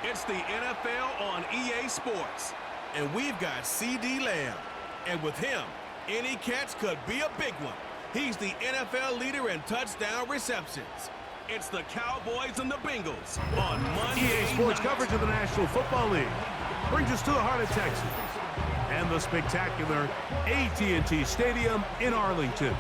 It's the NFL on EA Sports. And we've got CD Lamb. And with him, any catch could be a big one. He's the NFL leader in touchdown receptions. It's the Cowboys and the Bengals on Monday EA Sports night. coverage of the National Football League brings us to the heart of Texas and the spectacular AT&T Stadium in Arlington.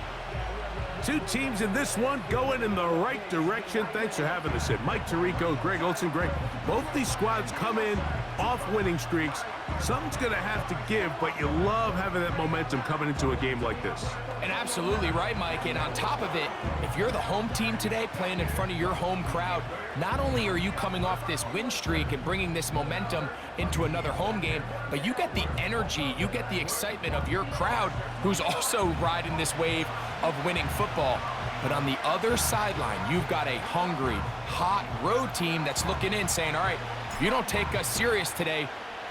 Two teams in this one going in the right direction. Thanks for having us in. Mike Tirico, Greg Olsen. Greg, both these squads come in off winning streaks. Something's going to have to give, but you love having that momentum coming into a game like this. And absolutely right, Mike. And on top of it, if you're the home team today playing in front of your home crowd, not only are you coming off this win streak and bringing this momentum into another home game, but you get the energy, you get the excitement of your crowd who's also riding this wave of winning football. But on the other sideline, you've got a hungry, hot road team that's looking in saying, all right, if you don't take us serious today,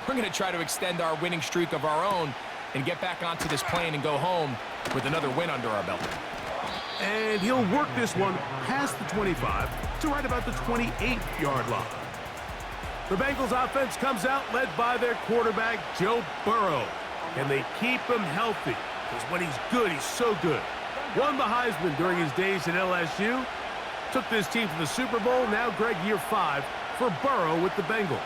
we're going to try to extend our winning streak of our own and get back onto this plane and go home with another win under our belt. And he'll work this one past the 25 to right about the 28-yard line. The Bengals offense comes out led by their quarterback, Joe Burrow. Can they keep him healthy? Because when he's good, he's so good. Won the Heisman during his days at LSU. Took this team to the Super Bowl. Now, Greg, year 5 for Burrow with the Bengals.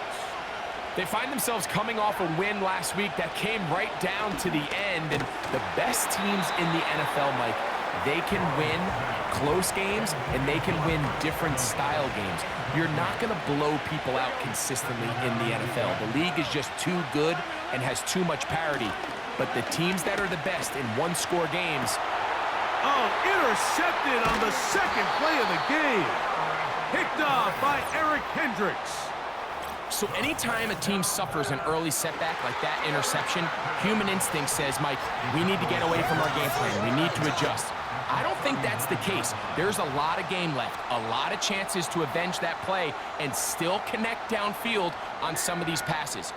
They find themselves coming off a win last week that came right down to the end. And the best teams in the NFL, Mike, they can win close games and they can win different style games. You're not going to blow people out consistently in the NFL. The league is just too good and has too much parity. But the teams that are the best in one-score games. Oh, intercepted on the second play of the game. Picked off by Eric Hendricks. So anytime a team suffers an early setback like that interception, human instinct says, Mike, we need to get away from our game plan. We need to adjust. I don't think that's the case. There's a lot of game left, a lot of chances to avenge that play and still connect downfield on some of these passes.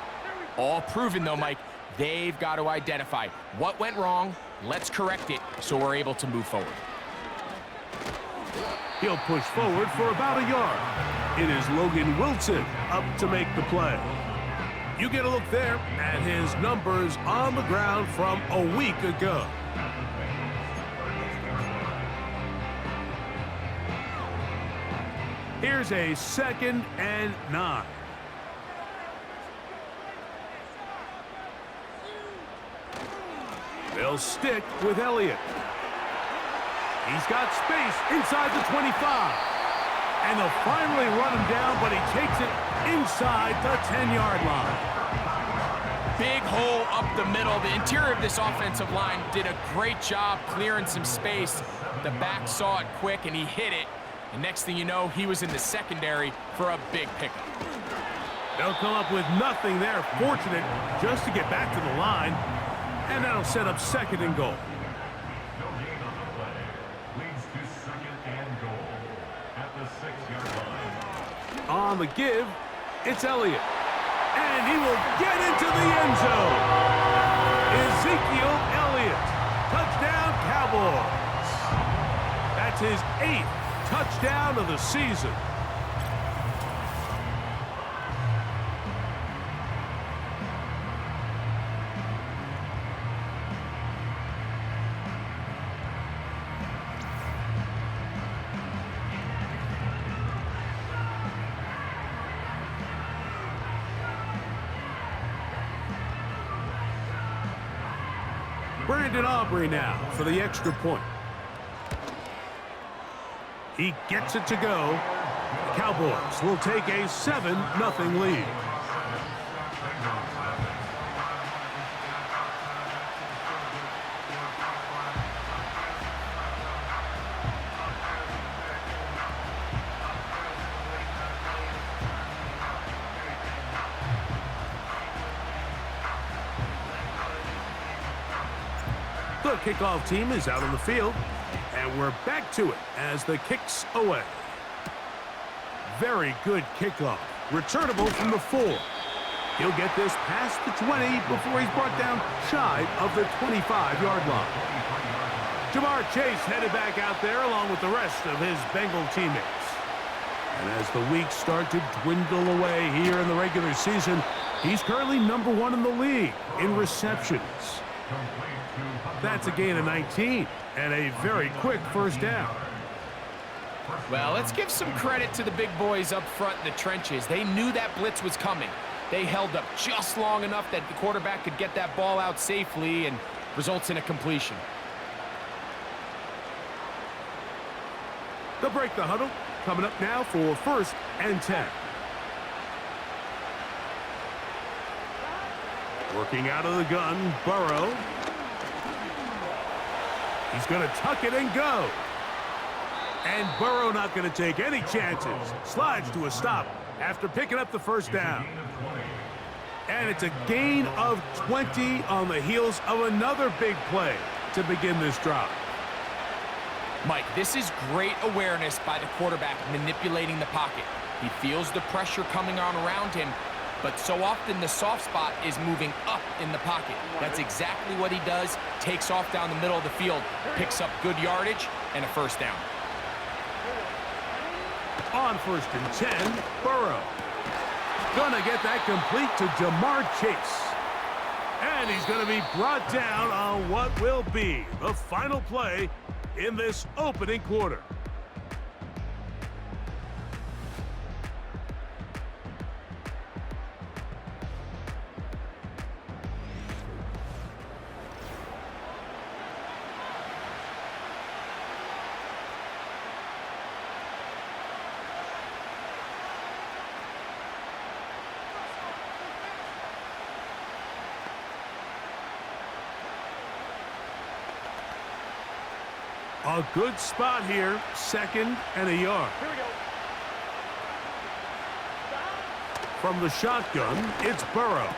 All proven, though, Mike, they've got to identify what went wrong, let's correct it so we're able to move forward. He'll push forward for about a yard. It is Logan Wilson up to make the play. You get a look there at his numbers on the ground from a week ago. Here's a 2nd and 9. They'll stick with Elliott. He's got space inside the 25. And they'll finally run him down, but he takes it inside the 10-yard line. Big hole up the middle. The interior of this offensive line did a great job clearing some space. The back saw it quick, and he hit it. And next thing you know, he was in the secondary for a big pickup. They'll come up with nothing there. Fortunate just to get back to the line. And that'll set up 2nd and goal. On the give, it's Elliott. And he will get into the end zone. Ezekiel Elliott. Touchdown, Cowboys. That's his 8th touchdown of the season. Brandon Aubrey now for the extra point. He gets it to go. The Cowboys will take a 7-0 lead. The kickoff team is out on the field, and we're back to it as the kick's away. Very good kickoff. Returnable from the 4. He'll get this past the 20 before he's brought down shy of the 25-yard line. Jamar Chase headed back out there along with the rest of his Bengal teammates. And as the weeks start to dwindle away here in the regular season, he's currently #1 in the league in receptions. That's a gain of 19 and a very quick first down. Well, let's give some credit to the big boys up front in the trenches. They knew that blitz was coming. They held up just long enough that the quarterback could get that ball out safely and results in a completion. They'll break the huddle. Coming up now for 1st and 10. Working out of the gun, Burrow. He's going to tuck it and go. And Burrow not going to take any chances. Slides to a stop after picking up the first down. And it's a gain of 20 on the heels of another big play to begin this drive. Mike, this is great awareness by the quarterback manipulating the pocket. He feels the pressure coming on around him, but so often the soft spot is moving up in the pocket. That's exactly what he does. Takes off down the middle of the field, picks up good yardage, and a first down. On 1st and 10, Burrow. Gonna get that complete to Jamar Chase. And he's gonna be brought down on what will be the final play in this opening quarter. A good spot here, 2nd and a yard. Here we go. From the shotgun, it's Burrow.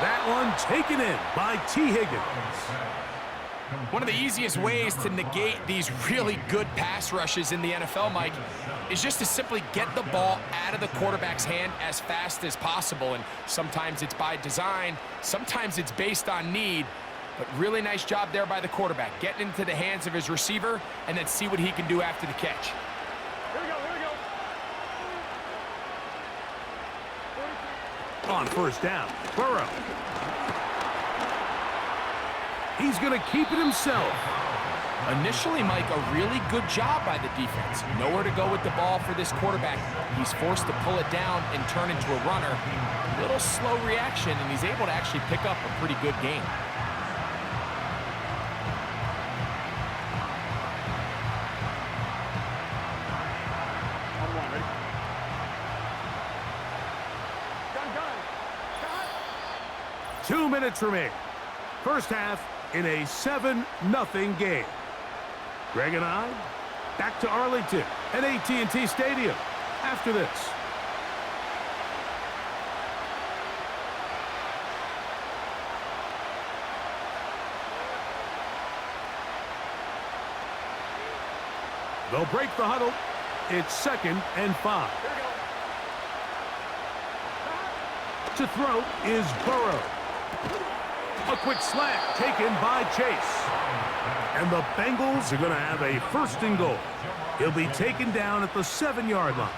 That one taken in by T. Higgins. One of the easiest ways to negate these really good pass rushes in the NFL, Mike, is just to simply get the ball out of the quarterback's hand as fast as possible. And sometimes it's by design, sometimes it's based on need. But really nice job there by the quarterback, getting into the hands of his receiver and then see what he can do after the catch. Here we go, here we go. On 1st down, Burrow. He's going to keep it himself. Initially, Mike, a really good job by the defense. Nowhere to go with the ball for this quarterback. He's forced to pull it down and turn into a runner. A little slow reaction, and he's able to actually pick up a pretty good game. On 1, ready? Gun. 2 minutes remain. First half in a 7-0 game. Greg and I back to Arlington at AT&T Stadium after this. They'll break the huddle. It's 2nd and 5. Here we go. To throw is Burrow. A quick slant taken by Chase. And the Bengals are going to have a 1st and goal. He'll be taken down at the 7-yard line.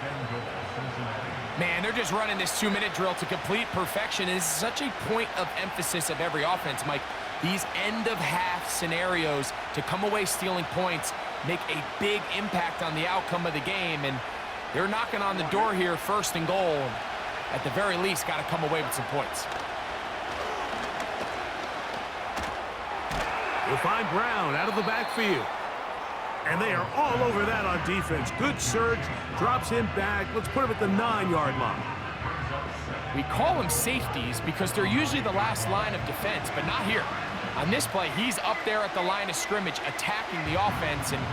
Man, they're just running this 2-minute drill to complete perfection. It's such a point of emphasis of every offense, Mike. These end-of-half scenarios to come away stealing points make a big impact on the outcome of the game, and they're knocking on the door here, 1st and goal. At the very least, got to come away with some points. You'll find Brown out of the backfield. And they are all over that on defense. Good surge, drops him back. Let's put him at the 9-yard line. We call them safeties because they're usually the last line of defense, but not here. On this play, he's up there at the line of scrimmage attacking the offense, and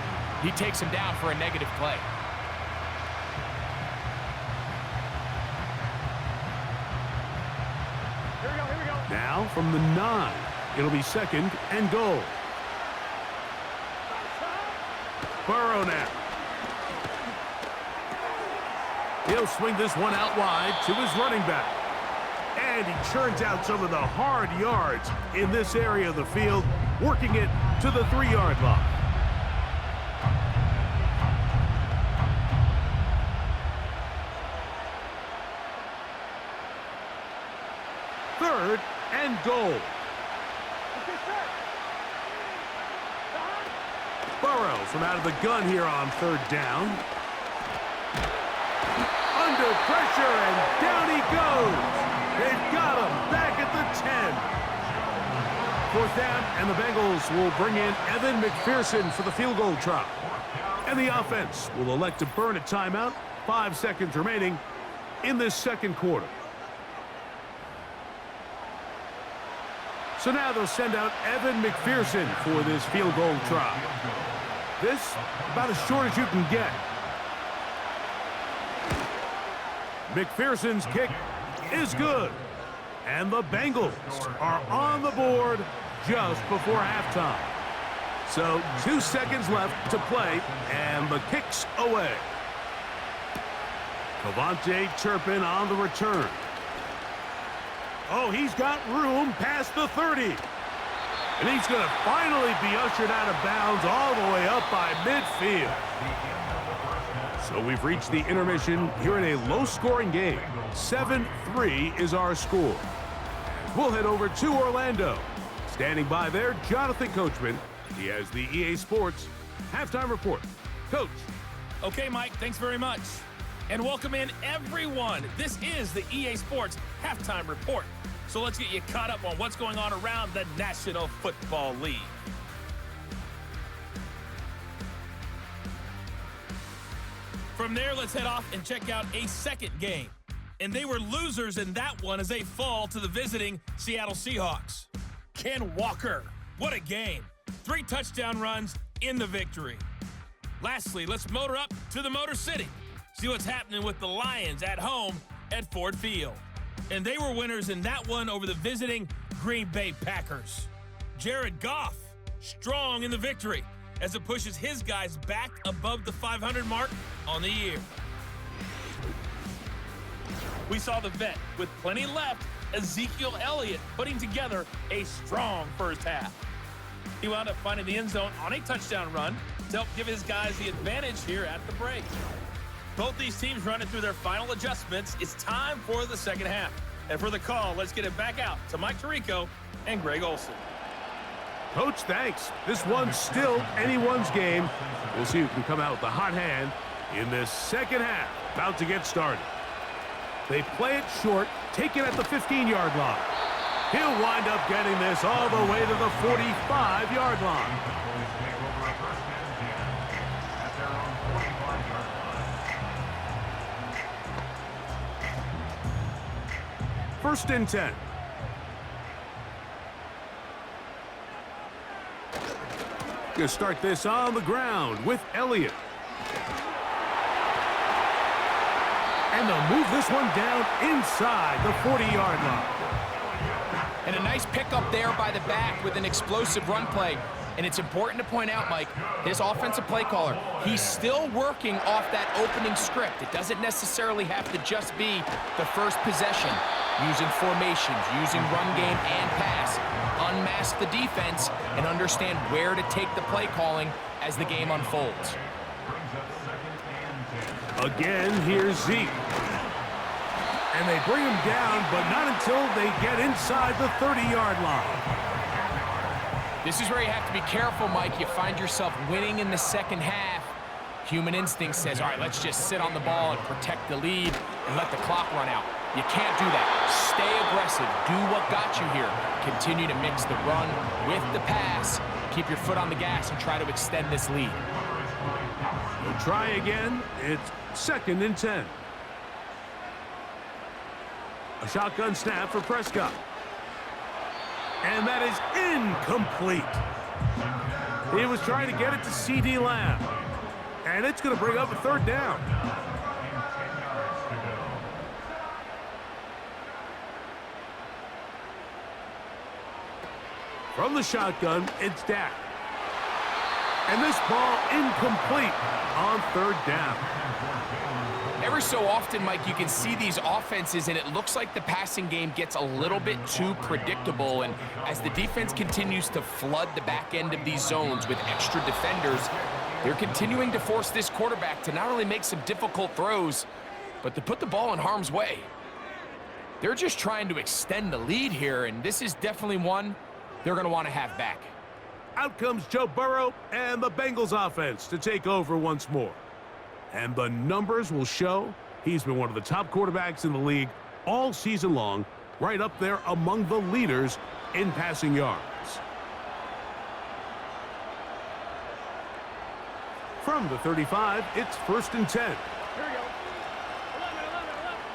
he takes him down for a negative play. Here we go, here we go. Now from the 9, it'll be 2nd and goal. Burrow now. He'll swing this one out wide to his running back. And he churns out some of the hard yards in this area of the field, working it to the 3-yard line. and goal. Burrow from out of the gun here on third down. Under pressure, and down he goes. They've got him back at the 10. Fourth down, and the Bengals will bring in Evan McPherson for the field goal try. And the offense will elect to burn a timeout. 5 seconds remaining in this second quarter. So now they'll send out Evan McPherson for this field goal try. This, about as short as you can get. McPherson's kick is good. And the Bengals are on the board just before halftime. So 2 seconds left to play, and the kick's away. Cavante Turpin on the return. Oh, he's got room past the 30. And he's going to finally be ushered out of bounds all the way up by midfield. So we've reached the intermission here in a low-scoring game. 7-3 is our score. We'll head over to Orlando. Standing by there, Jonathan Coachman. He has the EA Sports halftime report. Coach. Okay, Mike, thanks very much. And welcome in, everyone. This is the EA Sports halftime report. So let's get you caught up on what's going on around the National Football League. From there, let's head off and check out a second game. And they were losers in that one as they fall to the visiting Seattle Seahawks. Ken Walker, what a game. 3 touchdown runs in the victory. Lastly, let's motor up to the Motor City. See what's happening with the Lions at home at Ford Field. And they were winners in that one over the visiting Green Bay Packers. Jared Goff, strong in the victory as it pushes his guys back above the 500 mark on the year. We saw the vet with plenty left, Ezekiel Elliott, putting together a strong first half. He wound up finding the end zone on a touchdown run to help give his guys the advantage here at the break. Both these teams running through their final adjustments. It's time for the second half. And for the call, let's get it back out to Mike Tirico and Greg Olson. Coach, thanks. This one's still anyone's game. We'll see who can come out with the hot hand in this second half. About to get started. They play it short, take it at the 15-yard line. He'll wind up getting this all the way to the 45-yard line. First and 10. Gonna start this on the ground with Elliott. And they'll move this one down inside the 40-yard line. And a nice pickup there by the back with an explosive run play. And it's important to point out, Mike, this offensive play caller, he's still working off that opening script. It doesn't necessarily have to just be the first possession. Using formations, using run game and pass. Unmask the defense and understand where to take the play calling as the game unfolds. Again, here's Zeke. And they bring him down, but not until they get inside the 30-yard line. This is where you have to be careful, Mike. You find yourself winning in the second half. Human instinct says, all right, let's just sit on the ball and protect the lead and let the clock run out. You can't do that. Stay aggressive. Do what got you here. Continue to mix the run with the pass. Keep your foot on the gas and try to extend this lead. We'll try again. It's second and 10. A shotgun snap for Prescott. And that is incomplete. He was trying to get it to C.D. Lamb. And it's going to bring up a third down. From the shotgun, it's Dak. And this ball incomplete on third down. Every so often, Mike, you can see these offenses, and it looks like the passing game gets a little bit too predictable. And as the defense continues to flood the back end of these zones with extra defenders, they're continuing to force this quarterback to not only make some difficult throws, but to put the ball in harm's way. They're just trying to extend the lead here, and this is definitely one they're going to want to have back. Out comes Joe Burrow and the Bengals offense to take over once more. And the numbers will show he's been one of the top quarterbacks in the league all season long, right up there among the leaders in passing yards. From the 35, it's 1st and 10. Here we go.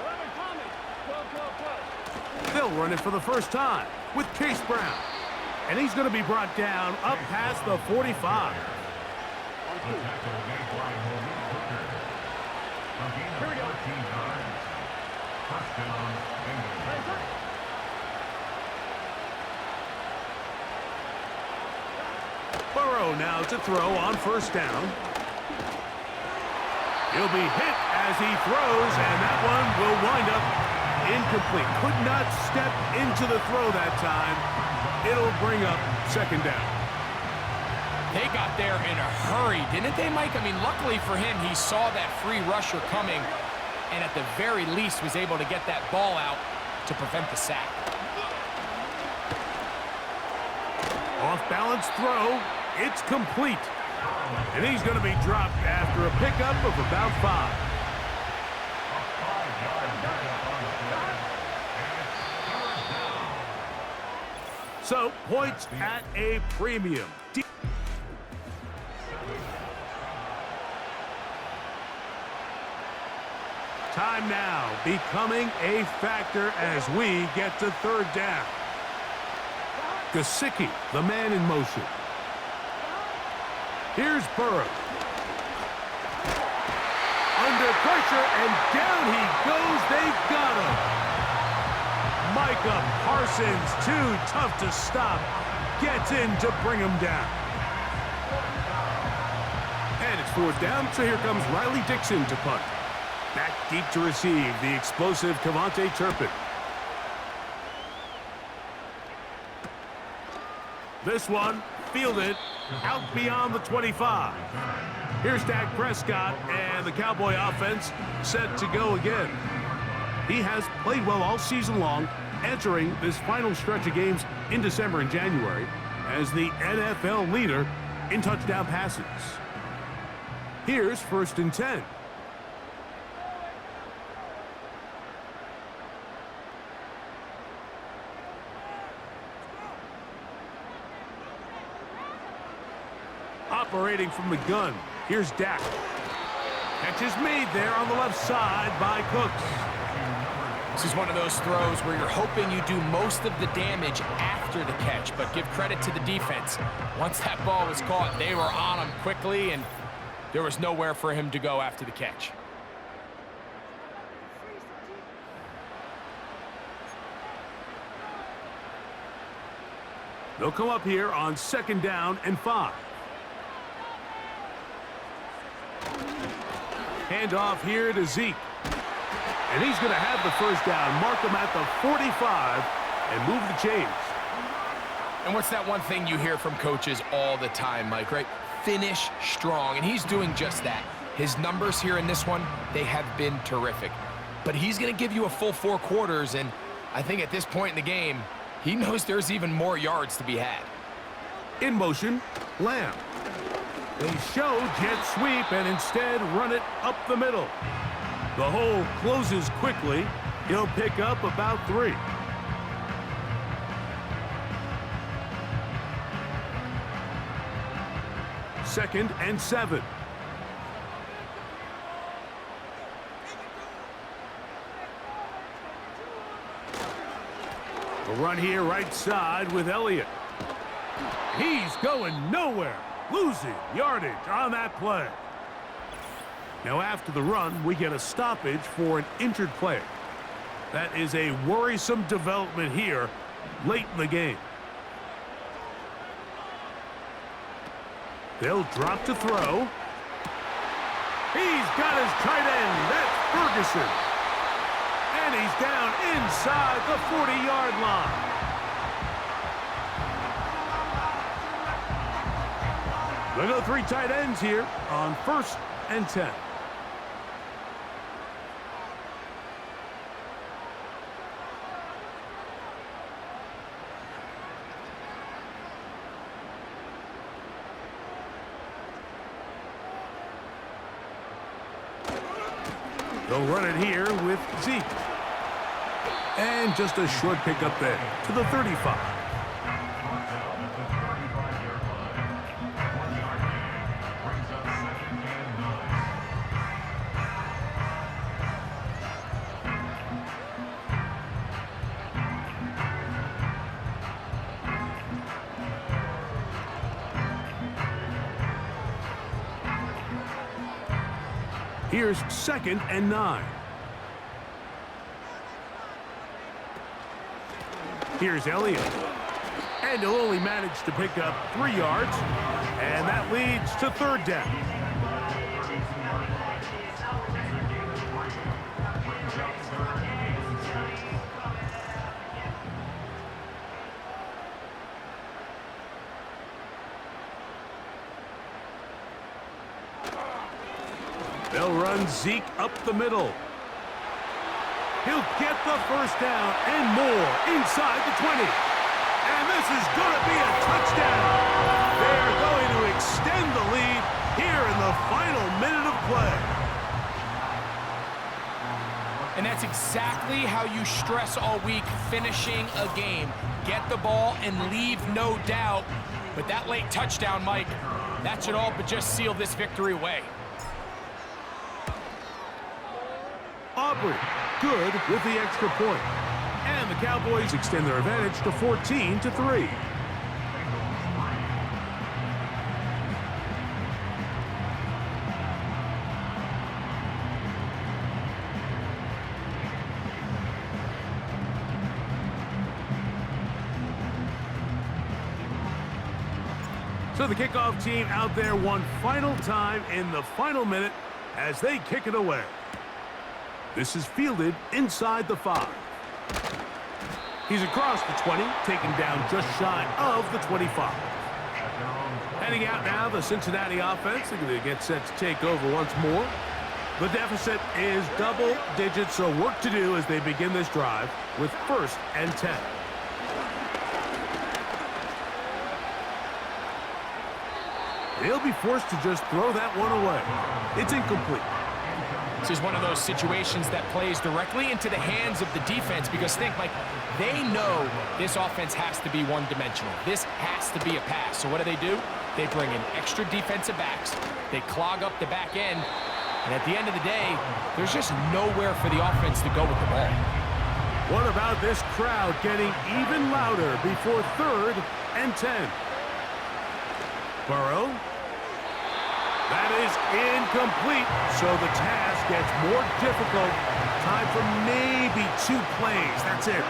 11, Tommy. 12. They'll run it for the first time with Chase Brown. And he's going to be brought down up past the 45. Here we go. Burrow now to throw on 1st down. He'll be hit as he throws, and that one will wind up incomplete. Could not step into the throw that time. It'll bring up 2nd down. They got there in a hurry, didn't they, Mike? I mean, luckily for him, he saw that free rusher coming, and at the very least was able to get that ball out to prevent the sack. Off-balance throw. It's complete. And he's going to be dropped after a pickup of about 5. So, points at a premium. Time now becoming a factor as we get to 3rd down. Gesicki, the man in motion. Here's Burrow. Under pressure, and down he goes. They've got him. Micah Parsons, too tough to stop, gets in to bring him down. And it's 4th down, so here comes Riley Dixon to punt. Back deep to receive the explosive Cavante Turpin. This one fielded out beyond the 25. Here's Dak Prescott, and the Cowboy offense set to go again. He has played well all season long, entering this final stretch of games in December and January as the NFL leader in touchdown passes. Here's 1st and 10. Operating from the gun, here's Dak. Catch is made there on the left side by Cooks. This is one of those throws where you're hoping you do most of the damage after the catch, but give credit to the defense. Once that ball was caught, they were on him quickly, and there was nowhere for him to go after the catch. They'll come up here on 2nd down and 5. Hand off here to Zeke. And he's going to have the 1st down, mark him at the 45, and move the chains. And what's that one thing you hear from coaches all the time, Mike, right? Finish strong, and he's doing just that. His numbers here in this one, they have been terrific. But he's going to give you a full 4 quarters, and I think at this point in the game, he knows there's even more yards to be had. In motion, Lamb. They show jet sweep and instead run it up the middle. The hole closes quickly. He'll pick up about 3. Second and 7. A run here right side with Elliott. He's going nowhere. Losing yardage on that play. Now after the run, we get a stoppage for an injured player. That is a worrisome development here late in the game. They'll drop to throw. He's got his tight end. That's Ferguson. And he's down inside the 40-yard line. They'll go 3 tight ends here on 1st and 10. They'll run it here with Zeke. And just a short pickup there to the 35. Here's 2nd and 9. Here's Elliott. And he'll only manage to pick up 3 yards. And that leads to 3rd down. They'll run Zeke up the middle. He'll get the 1st down and more inside the 20. And this is going to be a touchdown. They're going to extend the lead here in the final minute of play. And that's exactly how you stress all week, finishing a game. Get the ball and leave no doubt. But that late touchdown, Mike, that should all but just seal this victory away. Aubrey, good with the extra point. And the Cowboys extend their advantage to 14-3. So the kickoff team out there one final time in the final minute as they kick it away. This is fielded inside the 5. He's across the 20, taken down just shy of the 25. Heading out now, the Cincinnati offense. They're going to get set to take over once more. The deficit is double digits, so work to do as they begin this drive with 1st and 10. They'll be forced to just throw that one away. It's incomplete. This is one of those situations that plays directly into the hands of the defense because think, Mike, they know this offense has to be one-dimensional. This has to be a pass. So what do? They bring in extra defensive backs. They clog up the back end. And at the end of the day, there's just nowhere for the offense to go with the ball. What about this crowd getting even louder before 3rd and 10? Burrow. That is incomplete, so the task gets more difficult. Time for maybe 2 plays. That's it.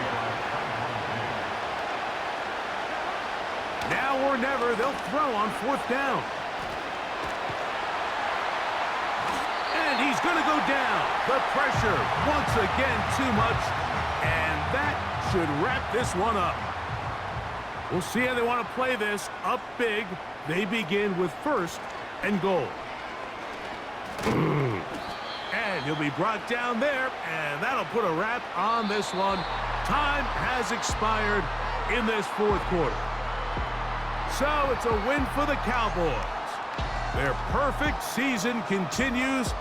Now or never, they'll throw on 4th down. And he's going to go down. The pressure, once again, too much. And that should wrap this one up. We'll see how they want to play this. Up big, they begin with 1st and goal. And he'll be brought down there, and that'll put a wrap on this one. Time has expired in this 4th quarter. So it's a win for the Cowboys. Their perfect season continues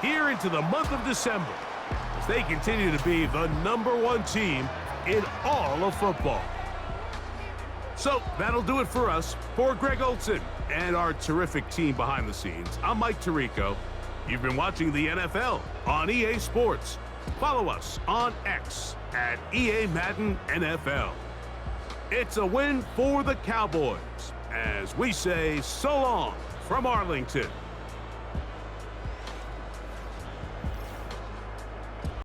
here into the month of December as they continue to be the #1 team in all of football. So that'll do it for us. For Greg Olson and our terrific team behind the scenes, I'm Mike Tirico. You've been watching the NFL on EA Sports. Follow us on X at EA Madden NFL. It's a win for the Cowboys as we say so long from Arlington.